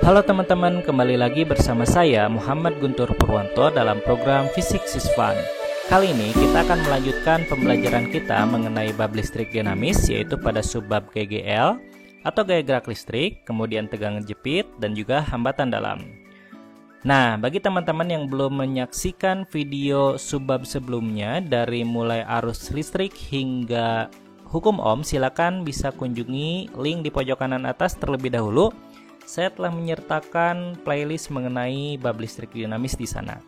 Halo teman-teman, kembali lagi bersama saya Muhammad Guntur Purwanto dalam program Physics is Fun. Kali ini kita akan melanjutkan pembelajaran kita mengenai bab listrik dinamis, yaitu pada subbab GGL atau gaya gerak listrik, kemudian tegangan jepit, dan juga hambatan dalam. Nah, bagi teman-teman yang belum menyaksikan video subbab sebelumnya dari mulai arus listrik hingga hukum ohm, silakan bisa kunjungi link di pojok kanan atas terlebih dahulu. Saya telah menyertakan playlist mengenai bab listrik dinamis di sana.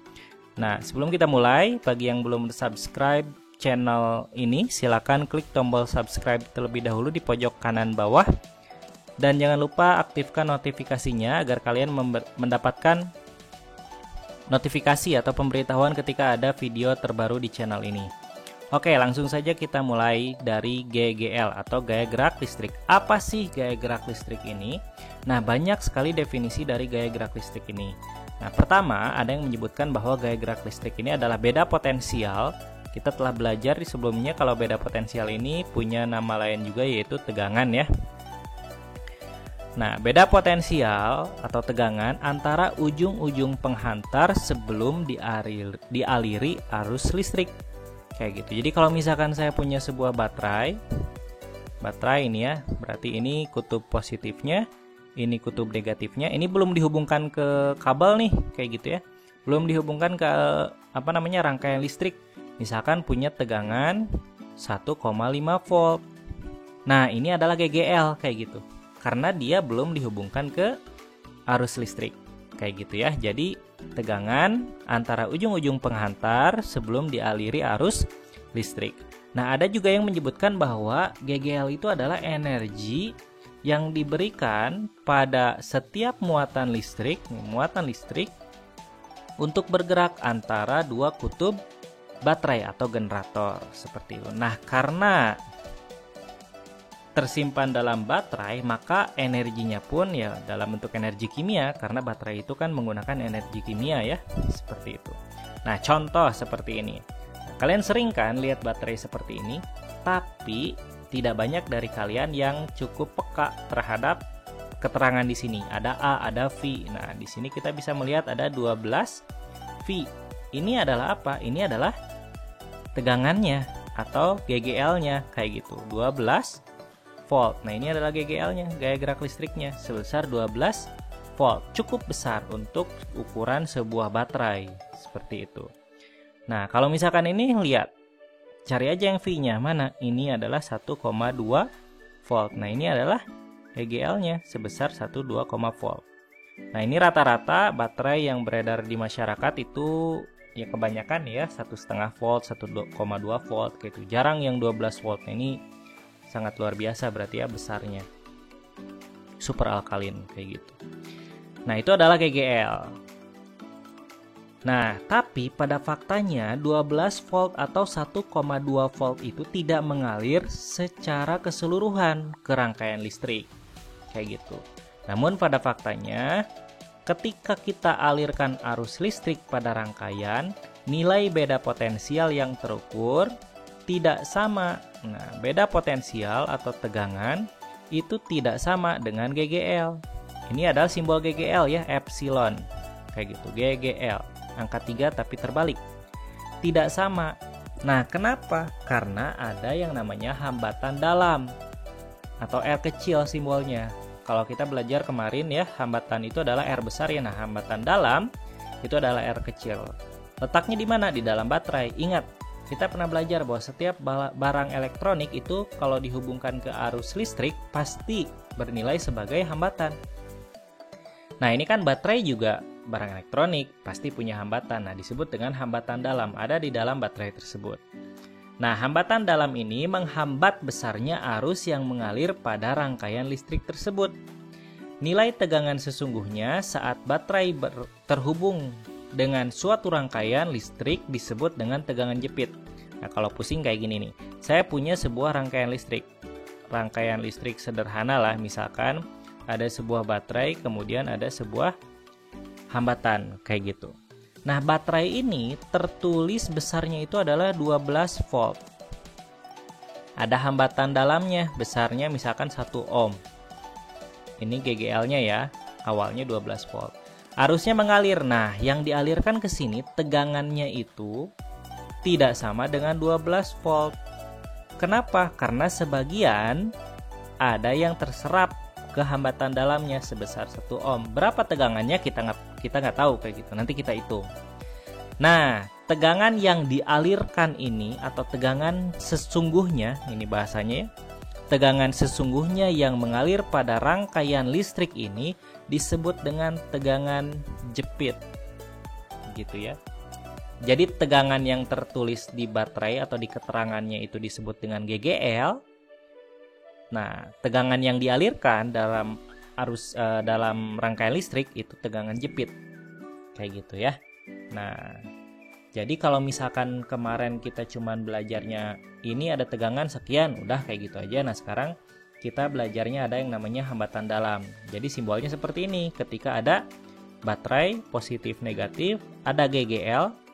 Nah, sebelum kita mulai, bagi yang belum subscribe channel ini, silakan klik tombol subscribe terlebih dahulu di pojok kanan bawah. Dan jangan lupa aktifkan notifikasinya agar kalian mendapatkan notifikasi atau pemberitahuan ketika ada video terbaru di channel ini. Oke, langsung saja kita mulai dari GGL atau gaya gerak listrik. Apa sih gaya gerak listrik ini? Nah, banyak sekali definisi dari gaya gerak listrik ini. Nah, pertama ada yang menyebutkan bahwa gaya gerak listrik ini adalah beda potensial. Kita telah belajar di sebelumnya kalau beda potensial ini punya nama lain juga, yaitu tegangan ya. Nah, beda potensial atau tegangan antara ujung-ujung penghantar sebelum dialiri arus listrik. Kayak gitu. Jadi kalau misalkan saya punya sebuah baterai ini ya, berarti ini kutub positifnya, ini kutub negatifnya, ini belum dihubungkan ke kabel nih, kayak gitu ya. Belum dihubungkan ke rangkaian listrik. Misalkan punya tegangan 1,5 volt. Nah, ini adalah GGL kayak gitu. Karena dia belum dihubungkan ke arus listrik. Kayak gitu ya. Jadi tegangan antara ujung-ujung penghantar sebelum dialiri arus listrik. Nah, ada juga yang menyebutkan bahwa GGL itu adalah energi yang diberikan pada setiap muatan listrik untuk bergerak antara dua kutub baterai atau generator seperti itu. Nah, karena tersimpan dalam baterai, maka energinya pun ya dalam bentuk energi kimia, karena baterai itu kan menggunakan energi kimia ya, seperti itu. Nah, contoh seperti ini. Nah, kalian sering kan lihat baterai seperti ini, tapi tidak banyak dari kalian yang cukup peka terhadap keterangan di sini. Ada A, ada V. Nah, di sini kita bisa melihat ada 12 V. Ini adalah apa? Ini adalah tegangannya atau GGL-nya kayak gitu. 12 volt. Nah, ini adalah GGL-nya, gaya gerak listriknya sebesar 12 volt. Cukup besar untuk ukuran sebuah baterai seperti itu. Nah, kalau misalkan ini lihat, cari aja yang V-nya mana? Ini adalah 1,2 volt. Nah, ini adalah GGL-nya sebesar 1,2 volt. Nah, ini rata-rata baterai yang beredar di masyarakat itu ya kebanyakan ya 1,5 volt, 1,2 volt gitu. Jarang yang 12 volt. Nah, ini sangat luar biasa berarti ya besarnya. Super alkalin kayak gitu. Nah, itu adalah GGL. Nah, tapi pada faktanya 12 volt atau 1,2 volt itu tidak mengalir secara keseluruhan ke rangkaian listrik. Kayak gitu. Namun pada faktanya ketika kita alirkan arus listrik pada rangkaian, nilai beda potensial yang terukur tidak sama. Nah, beda potensial atau tegangan itu tidak sama dengan GGL. Ini adalah simbol GGL ya, epsilon. Kayak gitu, GGL. Angka 3 tapi terbalik. Tidak sama. Nah, kenapa? Karena ada yang namanya hambatan dalam atau R kecil simbolnya. Kalau kita belajar kemarin ya, hambatan itu adalah R besar ya. Nah, hambatan dalam itu adalah R kecil. Letaknya di mana? Di dalam baterai. Ingat, kita pernah belajar bahwa setiap barang elektronik itu kalau dihubungkan ke arus listrik pasti bernilai sebagai hambatan. Nah, ini kan baterai juga barang elektronik, pasti punya hambatan. Nah, disebut dengan hambatan dalam, ada di dalam baterai tersebut. Nah, hambatan dalam ini menghambat besarnya arus yang mengalir pada rangkaian listrik tersebut. Nilai tegangan sesungguhnya saat baterai terhubung dengan suatu rangkaian listrik disebut dengan tegangan jepit. Nah, kalau pusing kayak gini nih. Saya punya sebuah rangkaian listrik. Rangkaian listrik sederhana lah, misalkan ada sebuah baterai, kemudian ada sebuah hambatan kayak gitu. Nah, baterai ini tertulis besarnya itu adalah 12 volt. Ada hambatan dalamnya, besarnya misalkan 1 ohm. Ini GGL-nya ya. awalnya 12 volt. Arusnya mengalir. Nah, yang dialirkan ke sini tegangannya itu tidak sama dengan 12 volt. Kenapa? Karena sebagian ada yang terserap ke hambatan dalamnya sebesar 1 ohm. Berapa tegangannya kita nggak tahu kayak gitu. Nanti kita hitung. Nah, tegangan yang dialirkan ini atau tegangan sesungguhnya, ini bahasanya ya. Tegangan sesungguhnya yang mengalir pada rangkaian listrik ini disebut dengan tegangan jepit. Gitu ya. Jadi tegangan yang tertulis di baterai atau di keterangannya itu disebut dengan GGL. Nah, tegangan yang dialirkan dalam dalam rangkaian listrik itu tegangan jepit. Kayak gitu ya. Nah, jadi kalau misalkan kemarin kita cuman belajarnya ini ada tegangan sekian, udah kayak gitu aja. Nah, sekarang kita belajarnya ada yang namanya hambatan dalam. Jadi simbolnya seperti ini. Ketika ada baterai positif negatif, ada GGL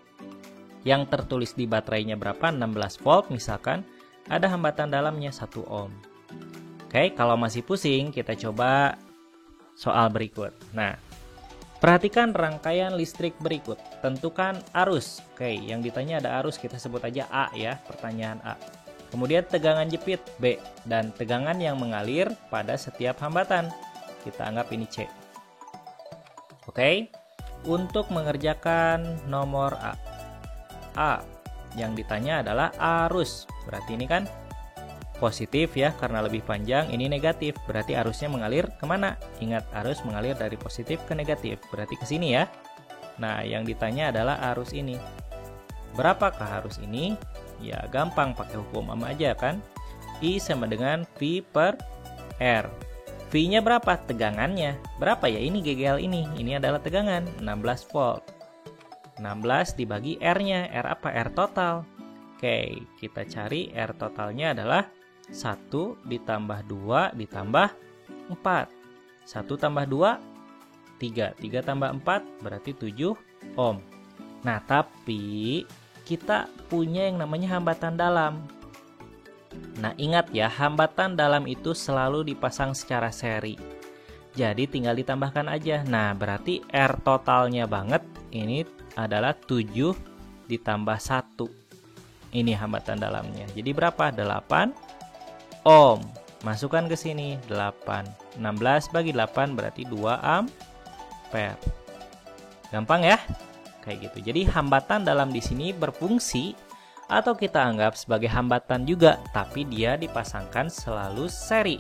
yang tertulis di baterainya berapa? 16 volt misalkan, ada hambatan dalamnya 1 ohm. Oke, kalau masih pusing, kita coba soal berikut. Nah, perhatikan rangkaian listrik berikut. Tentukan arus. Oke, yang ditanya ada arus, kita sebut aja A ya, pertanyaan A. Kemudian tegangan jepit B, dan tegangan yang mengalir pada setiap hambatan. Kita anggap ini C. Oke, untuk mengerjakan nomor A. A, yang ditanya adalah arus. Berarti ini kan positif ya, karena lebih panjang. Ini negatif, berarti arusnya mengalir kemana? Ingat, arus mengalir dari positif ke negatif, berarti ke sini ya. Nah, yang ditanya adalah arus ini. Berapakah arus ini? Ya, gampang, pakai hukum ohm aja kan. I sama dengan V per R. V-nya berapa? Tegangannya. Berapa ya? Ini GGL ini. Ini adalah tegangan, 16 volt. 16 dibagi R-nya. R apa? R total. Oke, kita cari R totalnya adalah 1 ditambah 2 ditambah 4. 1 tambah 2, 3. 3 tambah 4 berarti 7 ohm. Nah, tapi kita punya yang namanya hambatan dalam. Nah, ingat ya, hambatan dalam itu selalu dipasang secara seri. Jadi tinggal ditambahkan aja. Nah, berarti R totalnya banget ini adalah 7 ditambah 1. Ini hambatan dalamnya. Jadi berapa? 8 ohm. Masukkan ke sini 8. 16 bagi 8 berarti 2 ampere. Gampang ya? Kayak gitu. Jadi hambatan dalam di sini berfungsi atau kita anggap sebagai hambatan juga, tapi dia dipasangkan selalu seri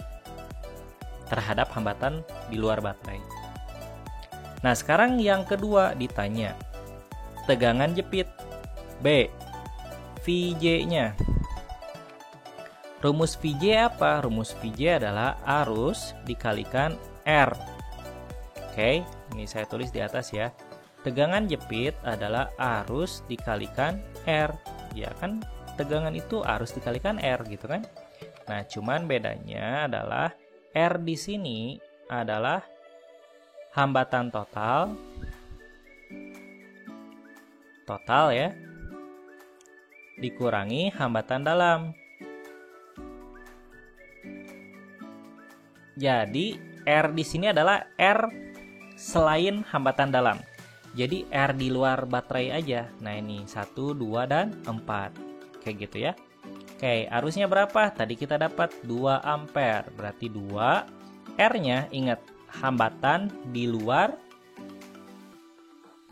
terhadap hambatan di luar baterai. Nah, sekarang yang kedua ditanya tegangan jepit B, VJ-nya. Rumus VJ apa? Rumus VJ adalah arus dikalikan R. Oke, ini saya tulis di atas ya. Tegangan jepit adalah arus dikalikan R. Ya kan, tegangan itu arus dikalikan R gitu kan. Nah, cuman bedanya adalah R di sini adalah hambatan total ya, dikurangi hambatan dalam. Jadi R di sini adalah R selain hambatan dalam. Jadi R di luar baterai aja. Nah, ini 1, 2, dan 4. Kayak gitu ya. Oke, arusnya berapa? Tadi kita dapat 2 ampere. Berarti 2. R-nya ingat hambatan di luar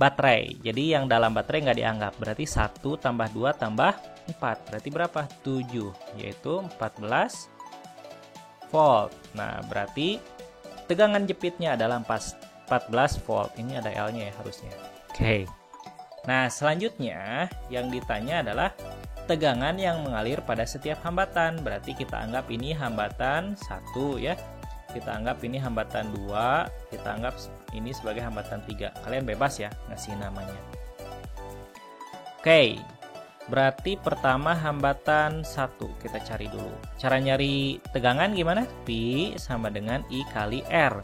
baterai. Jadi yang dalam baterai nggak dianggap. Berarti 1 tambah 2 tambah 4. Berarti berapa? 7. Yaitu 14 volt. Nah, berarti tegangan jepitnya adalah 14 volt. Ini ada L-nya ya harusnya. Oke. Nah, selanjutnya yang ditanya adalah tegangan yang mengalir pada setiap hambatan. Berarti kita anggap ini hambatan 1 ya. Kita anggap ini hambatan 2. Kita anggap ini sebagai hambatan 3. Kalian bebas ya ngasih namanya. Oke. Berarti pertama hambatan 1. Kita cari dulu. Cara nyari tegangan gimana? P sama dengan I kali R.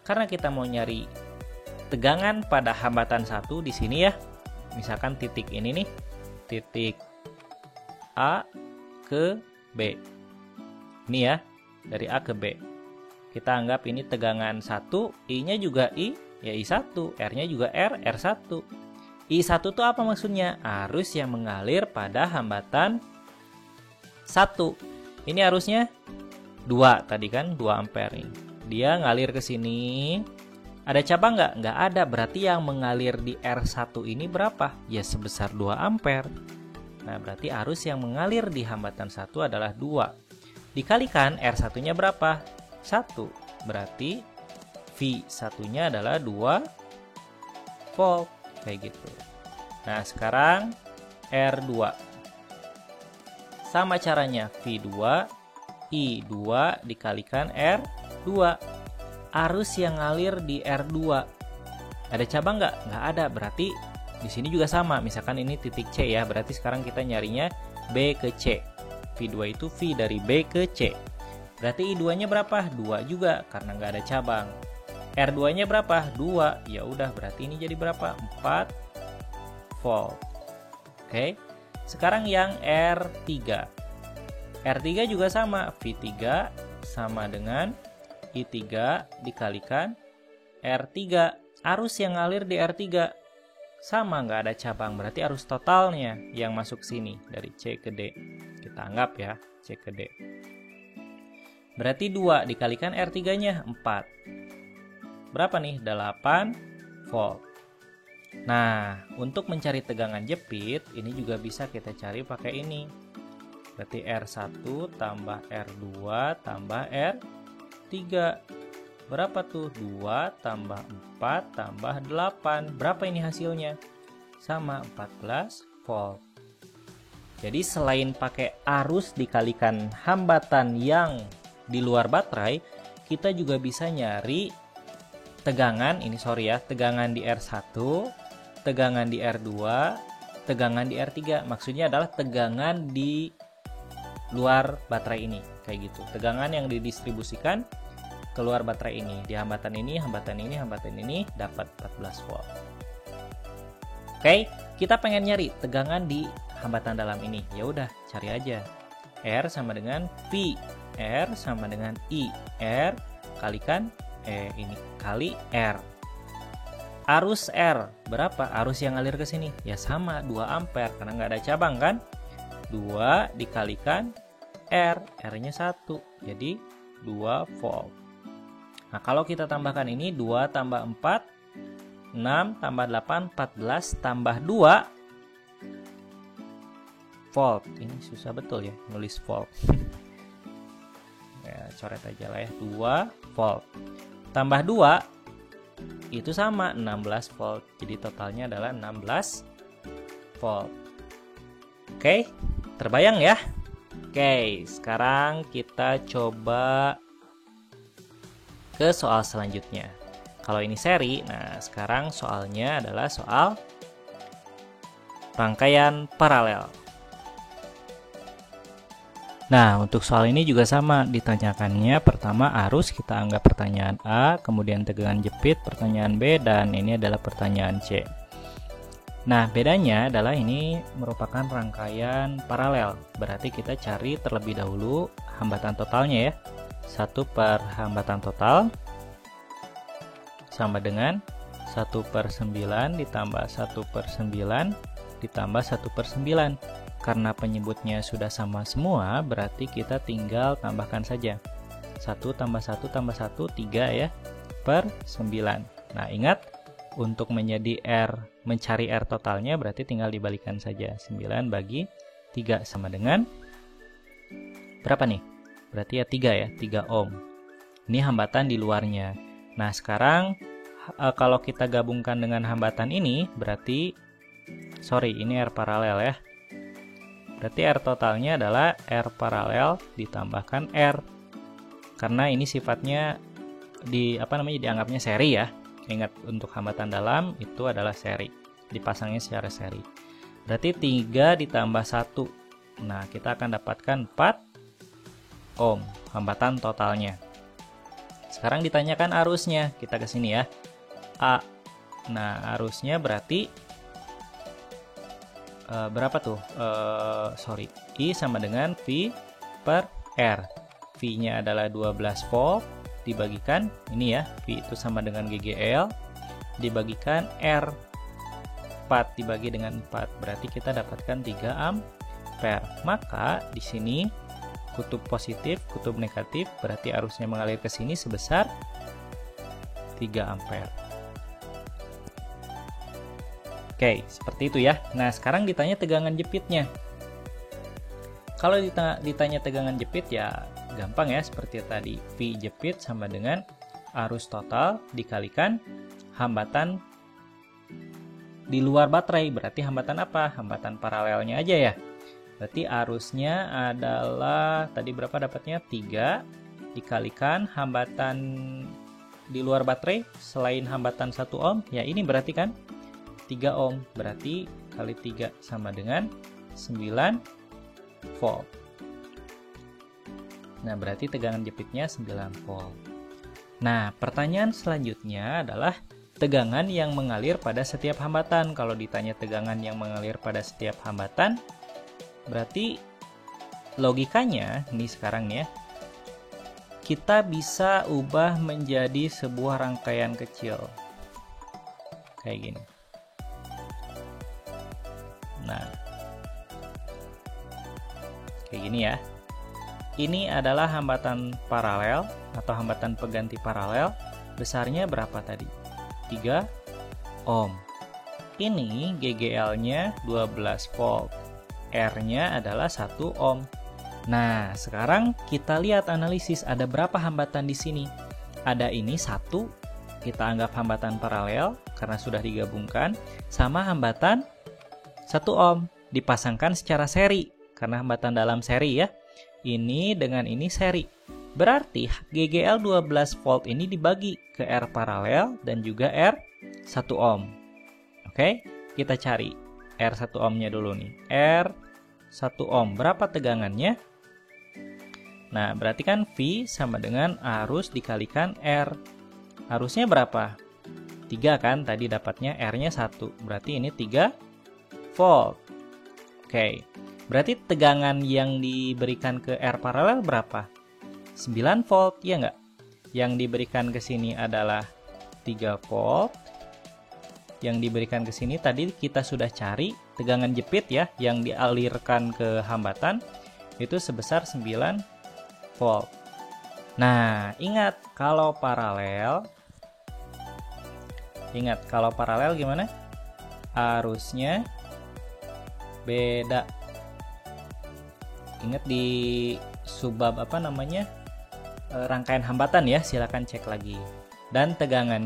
Karena kita mau nyari tegangan pada hambatan 1 di sini ya. Misalkan titik ini nih. Titik A ke B. Ini ya, dari A ke B. Kita anggap ini tegangan 1, I-nya juga I, ya I1, R-nya juga R, R1. I1 itu apa maksudnya? Arus yang mengalir pada hambatan 1. Ini arusnya 2 tadi kan, 2 ampere nih. Dia ngalir ke sini. Ada cabang nggak? Nggak ada. Berarti yang mengalir di R1 ini berapa? Ya sebesar 2 ampere. Nah, berarti arus yang mengalir di hambatan 1 adalah 2. Dikalikan R1-nya berapa? 1. Berarti V1-nya adalah 2 volt. Kayak gitu. Nah, sekarang R2. Sama caranya, V2, I2 dikalikan R2. Arus yang ngalir di R2. Ada cabang nggak? Nggak ada. Berarti di sini juga sama. Misalkan ini titik C ya. Berarti sekarang kita nyarinya B ke C. V2 itu V dari B ke C. Berarti I2-nya berapa? 2 juga karena nggak ada cabang. R2-nya berapa? 2. Ya udah, berarti ini jadi berapa? 4 volt. Oke. Sekarang yang R3. R3 juga sama. V3 sama dengan I3 dikalikan R3. Arus yang ngalir di R3 sama, nggak ada cabang. Berarti arus totalnya yang masuk sini dari C ke D. Kita anggap ya, C ke D. Berarti 2 dikalikan R3-nya 4. Berapa nih? 8 volt. Nah, untuk mencari tegangan jepit, ini juga bisa kita cari pakai ini. Berarti R1 tambah R2 tambah R3. Berapa tuh? 2 tambah 4 tambah 8. Berapa ini hasilnya? Sama, 14 volt. Jadi selain pakai arus dikalikan hambatan yang di luar baterai, kita juga bisa nyari tegangan, tegangan di R1, tegangan di R2, tegangan di R3. Maksudnya adalah tegangan di luar baterai ini, kayak gitu. Tegangan yang didistribusikan keluar baterai ini, di hambatan ini, hambatan ini, hambatan ini, dapat 14 volt. Oke, kita pengen nyari tegangan di hambatan dalam ini. Ya udah, cari aja. R sama dengan V. R sama dengan I. R kalikan ini kali R. Arus R berapa? Arus yang ngalir ke sini ya sama 2 ampere karena nggak ada cabang kan. 2 dikalikan R. R-nya 1. Jadi 2 volt. Nah, kalau kita tambahkan ini 2 tambah 4 6 tambah 8 14 tambah 2 volt. Ini susah betul ya nulis volt. Ya, coret aja lah ya. 2 volt tambah 2 itu sama 16 volt. Jadi totalnya adalah 16 volt. Oke, terbayang ya? Oke, sekarang kita coba ke soal selanjutnya. Kalau ini seri, nah sekarang soalnya adalah soal rangkaian paralel. Nah, untuk soal ini juga sama, ditanyakannya pertama arus, kita anggap pertanyaan A, kemudian tegangan jepit, pertanyaan B, dan ini adalah pertanyaan C. Nah, bedanya adalah ini merupakan rangkaian paralel, berarti kita cari terlebih dahulu hambatan totalnya ya. 1 per hambatan total sama dengan 1/9 ditambah 1/9 ditambah 1/9. Karena penyebutnya sudah sama semua, berarti kita tinggal tambahkan saja. 1 tambah 1 tambah 1, 3 ya, per 9. Nah, ingat, untuk mencari R totalnya, berarti tinggal dibalikan saja. 9 bagi 3 sama dengan, berapa nih? Berarti ya 3 ya, 3 ohm. Ini hambatan di luarnya. Nah, sekarang, kalau kita gabungkan dengan hambatan ini, berarti, ini R paralel ya. Berarti R totalnya adalah R paralel ditambahkan R. Karena ini sifatnya dianggapnya seri ya. Ingat, untuk hambatan dalam itu adalah seri. Dipasangnya secara seri. Berarti 3 ditambah 1. Nah, kita akan dapatkan 4 ohm hambatan totalnya. Sekarang ditanyakan arusnya. Kita ke sini ya. A. Nah, arusnya berarti berapa tuh? I sama dengan V per R. V-nya adalah 12 volt dibagikan, ini ya, V itu sama dengan GGL, dibagikan R, 4 dibagi dengan 4, berarti kita dapatkan 3 ampere. Maka di sini kutub positif, kutub negatif, berarti arusnya mengalir ke sini sebesar 3 ampere. Oke, seperti itu ya. Nah, sekarang ditanya tegangan jepitnya. Kalau ditanya tegangan jepit ya gampang ya, seperti tadi. V jepit sama dengan arus total dikalikan hambatan di luar baterai. Berarti hambatan apa? Hambatan paralelnya aja ya. Berarti arusnya adalah, tadi berapa dapatnya? 3 dikalikan hambatan di luar baterai selain hambatan 1 ohm. Ya ini berarti kan 3 ohm. Berarti kali 3 sama dengan 9 volt. Nah, berarti tegangan jepitnya 9 volt. Nah, pertanyaan selanjutnya adalah tegangan yang mengalir pada setiap hambatan. Kalau ditanya tegangan yang mengalir pada setiap hambatan, berarti logikanya, ini sekarang ya, kita bisa ubah menjadi sebuah rangkaian kecil. Kayak gini. Nah, kayak gini ya. Ini adalah hambatan paralel atau hambatan pengganti paralel. Besarnya berapa tadi? 3 ohm. Ini GGL-nya 12 volt. R-nya adalah 1 ohm. Nah, sekarang kita lihat analisis ada berapa hambatan di sini. Ada ini 1, kita anggap hambatan paralel karena sudah digabungkan, sama hambatan 1 ohm dipasangkan secara seri karena hambatan dalam seri ya. Ini dengan ini seri. Berarti GGL 12 volt ini dibagi ke R paralel dan juga R 1 ohm. Oke, kita cari R 1 ohmnya dulu nih. R 1 ohm berapa tegangannya? Nah, berarti kan V sama dengan arus dikalikan R. Arusnya berapa? 3 kan, tadi dapatnya R-nya 1. Berarti ini 3 volt. Oke, berarti tegangan yang diberikan ke R paralel berapa? 9 volt, ya nggak? Yang diberikan ke sini adalah 3 volt. Yang diberikan ke sini tadi kita sudah cari tegangan jepit ya, yang dialirkan ke hambatan itu sebesar 9 volt. Nah, ingat kalau paralel gimana? Arusnya beda. Ingat di subbab apa namanya? Rangkaian hambatan ya, silakan cek lagi. Dan tegangan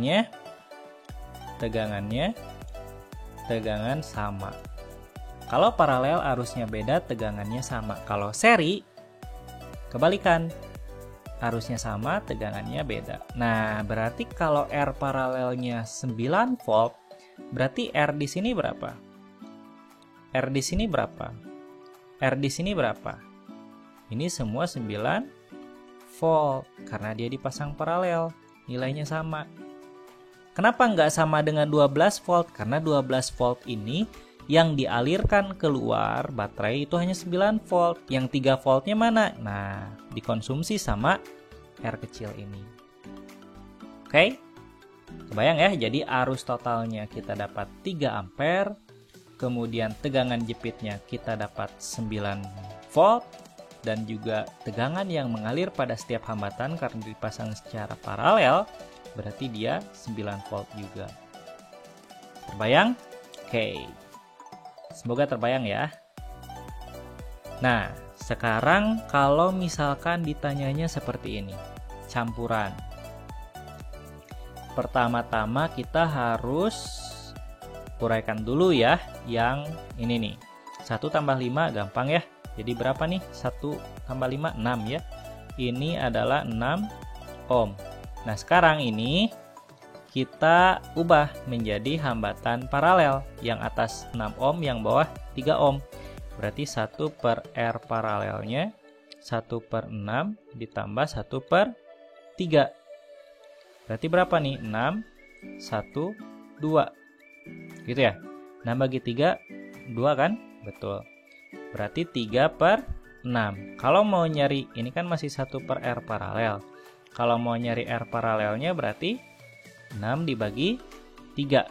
sama. Kalau paralel arusnya beda, tegangannya sama. Kalau seri kebalikan. Arusnya sama, tegangannya beda. Nah, berarti kalau R paralelnya 9 volt, berarti R di sini berapa? R di sini berapa? R di sini berapa? Ini semua 9 volt karena dia dipasang paralel, nilainya sama. Kenapa nggak sama dengan 12 volt? Karena 12 volt ini yang dialirkan keluar baterai itu hanya 9 volt. Yang 3 voltnya mana? Nah, dikonsumsi sama R kecil ini. Oke? Kebayang ya? Jadi arus totalnya kita dapat 3 ampere. Kemudian tegangan jepitnya kita dapat 9 volt. Dan juga tegangan yang mengalir pada setiap hambatan karena dipasang secara paralel, berarti dia 9 volt juga. Terbayang? Oke. Semoga terbayang ya. Nah, sekarang kalau misalkan ditanyanya seperti ini, campuran. Pertama-tama kita harus uraikan dulu ya yang ini nih. 1 tambah 5 gampang ya. Jadi berapa nih? 1 tambah 5, 6 ya. Ini adalah 6 ohm. Nah, sekarang ini kita ubah menjadi hambatan paralel. Yang atas 6 ohm, yang bawah 3 ohm. Berarti 1 per R paralelnya 1/6 ditambah 1/3. Berarti berapa nih? 6, 1, 2. Gitu ya? 6 bagi 3, 2 kan? Betul. Berarti 3/6. Kalau mau nyari, ini kan masih 1 per R paralel. Kalau mau nyari R paralelnya berarti 6 dibagi 3.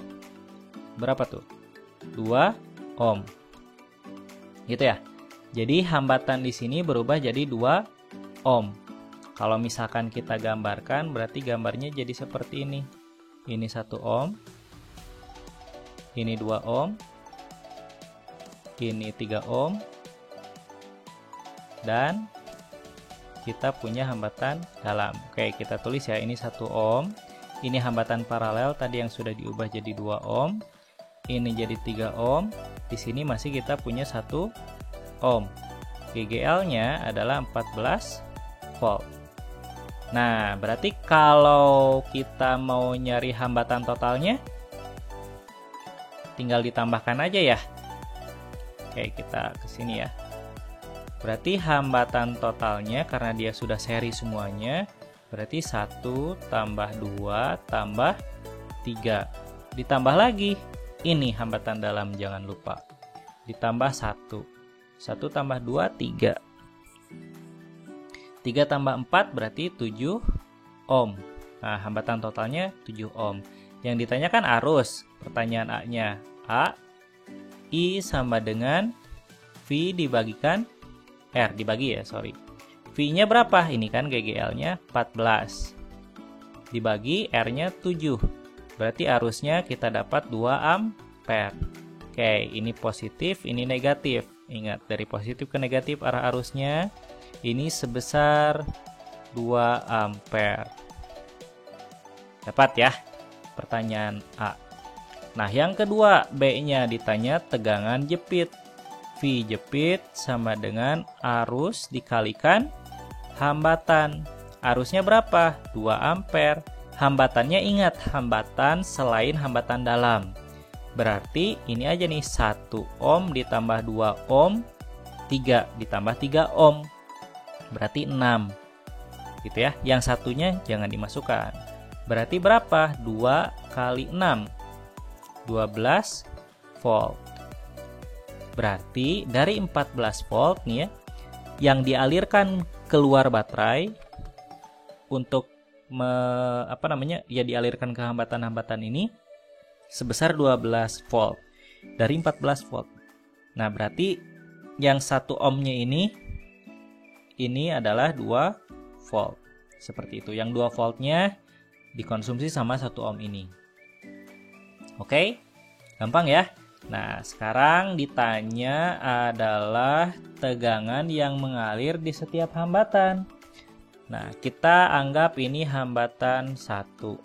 Berapa tuh? 2 ohm. Gitu ya. Jadi hambatan di sini berubah jadi 2 ohm. Kalau misalkan kita gambarkan berarti gambarnya jadi seperti ini. Ini 1 ohm. Ini 2 ohm. Ini 3 ohm. Dan kita punya hambatan dalam. Oke, kita tulis ya, ini 1 ohm. Ini hambatan paralel tadi yang sudah diubah jadi 2 ohm. Ini jadi 3 ohm. Di sini masih kita punya 1 ohm. GGL-nya adalah 14 volt. Nah, berarti kalau kita mau nyari hambatan totalnya, tinggal ditambahkan aja ya. Oke, kita ke sini ya. Berarti hambatan totalnya karena dia sudah seri semuanya, berarti 1 tambah 2 tambah 3. Ditambah lagi, ini hambatan dalam jangan lupa. Ditambah 1. 1 tambah 2, 3. 3 tambah 4 berarti 7 ohm. Nah, hambatan totalnya 7 ohm. Yang ditanyakan arus. Pertanyaan A-nya, A, I sama dengan V dibagikan R dibagi ya, sorry. V-nya berapa? Ini kan GGL-nya 14. Dibagi R-nya 7. Berarti arusnya kita dapat 2 ampere. Oke, ini positif, ini negatif. Ingat, dari positif ke negatif arah arusnya ini sebesar 2 ampere. Dapat ya pertanyaan A. Nah, yang kedua, B-nya ditanya tegangan jepit. V jepit sama dengan arus dikalikan hambatan. Arusnya berapa? 2 ampere. Hambatannya ingat, hambatan selain hambatan dalam. Berarti ini aja nih, 1 ohm ditambah 2 ohm, 3 ditambah 3 ohm. Berarti 6. Gitu ya. Yang satunya jangan dimasukkan. Berarti berapa? 2 kali 6. 12 volt. Berarti dari 14 volt nih ya, yang dialirkan keluar baterai untuk dialirkan ke hambatan-hambatan ini sebesar 12 volt dari 14 volt. Nah, berarti yang 1 ohmnya ini adalah 2 volt. Seperti itu. Yang 2 voltnya dikonsumsi sama 1 ohm ini. Oke? Gampang ya? Nah, sekarang ditanya adalah tegangan yang mengalir di setiap hambatan. Nah, kita anggap ini hambatan 1.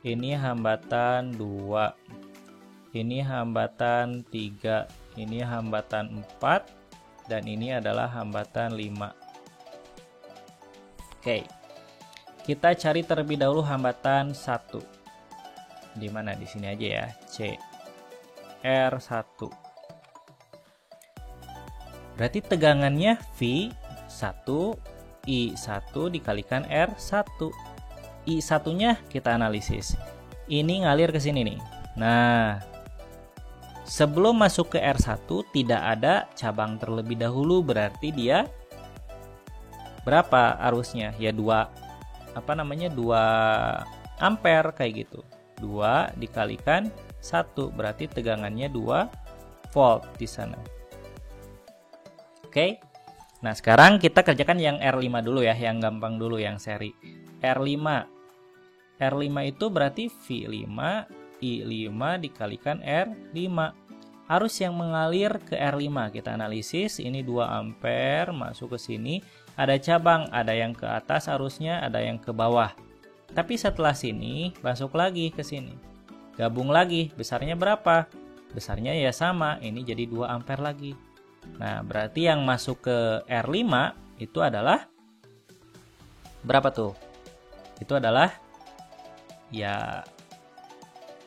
Ini hambatan 2. Ini hambatan 3. Ini hambatan 4. Dan ini adalah hambatan 5. Oke. Kita cari terlebih dahulu hambatan 1. Di mana? Di sini aja ya. C. R1. Berarti tegangannya V1, I1 dikalikan R1. I1-nya kita analisis. Ini ngalir ke sini nih. Nah, sebelum masuk ke R1 tidak ada cabang terlebih dahulu, berarti dia berapa arusnya? Ya 2 ampere kayak gitu. 2 dikalikan 1 berarti tegangannya 2 volt di sana. Oke. Nah, sekarang kita kerjakan yang R5 dulu ya, yang gampang dulu, yang seri. R5 itu berarti V5 I5 dikalikan R5. Arus yang mengalir ke R5 kita analisis, ini 2 ampere masuk ke sini, ada cabang, ada yang ke atas arusnya, ada yang ke bawah. Tapi setelah sini masuk lagi ke sini. Gabung lagi, besarnya berapa? Besarnya ya sama, ini jadi 2 ampere lagi. Nah, berarti yang masuk ke R5 itu adalah berapa tuh? Itu adalah ya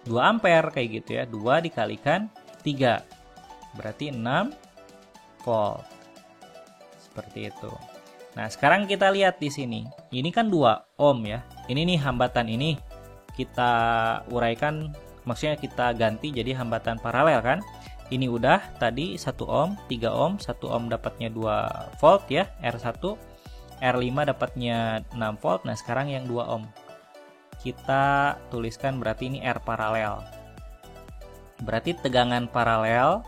2 ampere kayak gitu ya. 2 dikalikan 3. Berarti 6 volt. Seperti itu. Nah, sekarang kita lihat di sini. Ini kan 2 ohm ya. Ini nih hambatan ini kita uraikan, maksudnya kita ganti jadi hambatan paralel kan. Ini udah tadi 1 ohm, 3 ohm, 1 ohm dapatnya 2 volt ya, R1. R5 dapatnya 6 volt. Nah, sekarang yang 2 ohm. Kita tuliskan berarti ini R paralel. Berarti tegangan paralel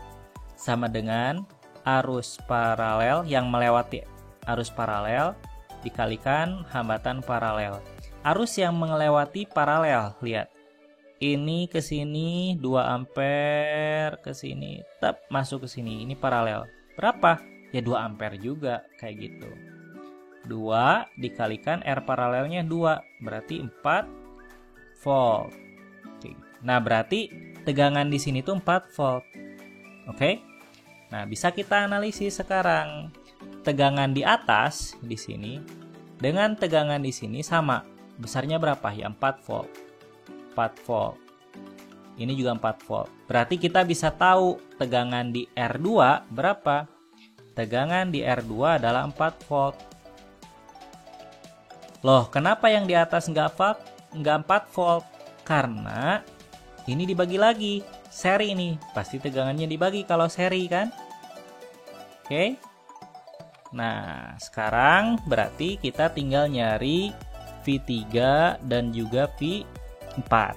sama dengan arus paralel yang melewati arus paralel dikalikan hambatan paralel. Arus yang melewati paralel, lihat. Ini ke sini 2 ampere, ke sini tetap masuk ke sini. Ini paralel. Berapa? Ya 2 ampere juga, kayak gitu. 2 dikalikan R paralelnya 2, berarti 4 volt. Nah, berarti tegangan di sini tuh 4 volt. Oke? Nah, bisa kita analisis sekarang. Tegangan di atas di sini dengan tegangan di sini sama. Besarnya berapa? Ya 4 volt. 4 volt. Ini juga 4 volt. Berarti kita bisa tahu tegangan di R2 berapa? Tegangan di R2 adalah 4 volt. Loh, kenapa yang di atas nggak 4 volt? Karena ini dibagi lagi. Seri nih. Pasti tegangannya dibagi kalau seri kan? Oke. Nah, sekarang berarti kita tinggal nyari V3 dan juga V4.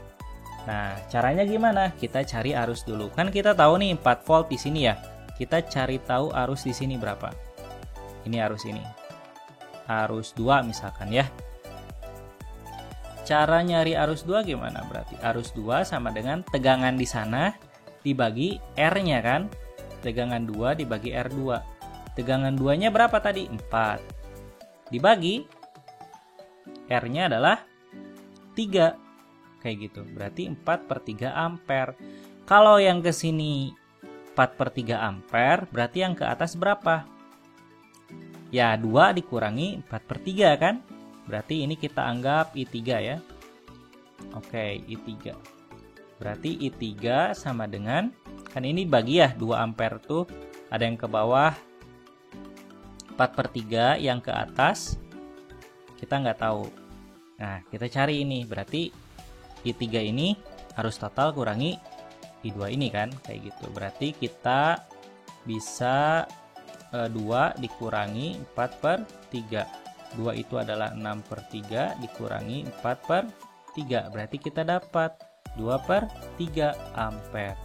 Nah, caranya gimana? Kita cari arus dulu. Kan kita tahu nih 4 volt di sini ya. Kita cari tahu arus di sini berapa. Ini arus ini. Arus 2 misalkan ya. Cara nyari arus 2 gimana? Berarti arus 2 sama dengan tegangan di sana dibagi R-nya kan? Tegangan 2 dibagi R2. Tegangan 2-nya berapa tadi? 4. Dibagi R-nya adalah 3. Kayak gitu. Berarti 4/3 ampere. Kalau yang ke sini 4/3 ampere, berarti yang ke atas berapa? Ya, 2 dikurangi 4/3 kan? Berarti ini kita anggap I3 ya. Oke, I3. Berarti I3 sama dengan, kan ini bagi ya 2 ampere tuh. Ada yang ke bawah 4/3, yang ke atas kita nggak tahu. Nah, kita cari ini. Berarti I3 ini harus total kurangi I2 ini kan, kayak gitu. Berarti kita bisa 2 dikurangi 4/3. 2 itu adalah 6/3 dikurangi 4/3. Berarti kita dapat 2/3 ampere.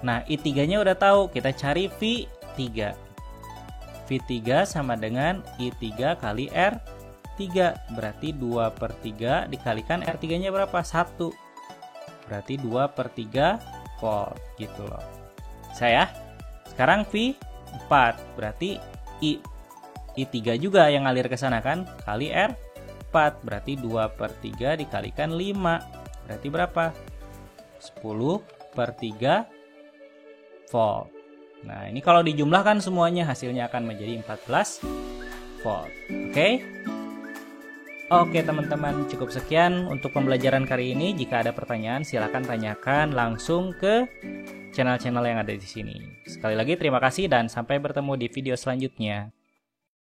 Nah, I3-nya udah tahu, kita cari V3. V3 sama dengan I3 kali R3. Berarti 2/3 dikalikan R3-nya berapa? 1. Berarti 2/3 volt gitu loh. Saya sekarang V4. Berarti I3 juga yang ngalir ke sana kan, kali R4. Berarti 2/3 dikalikan 5. Berarti berapa? 10/3 volt. Nah, ini kalau dijumlahkan semuanya hasilnya akan menjadi 14 volt. Oke? Oke teman-teman, cukup sekian untuk pembelajaran kali ini. Jika ada pertanyaan silahkan tanyakan langsung ke channel-channel yang ada di sini. Sekali lagi terima kasih dan sampai bertemu di video selanjutnya.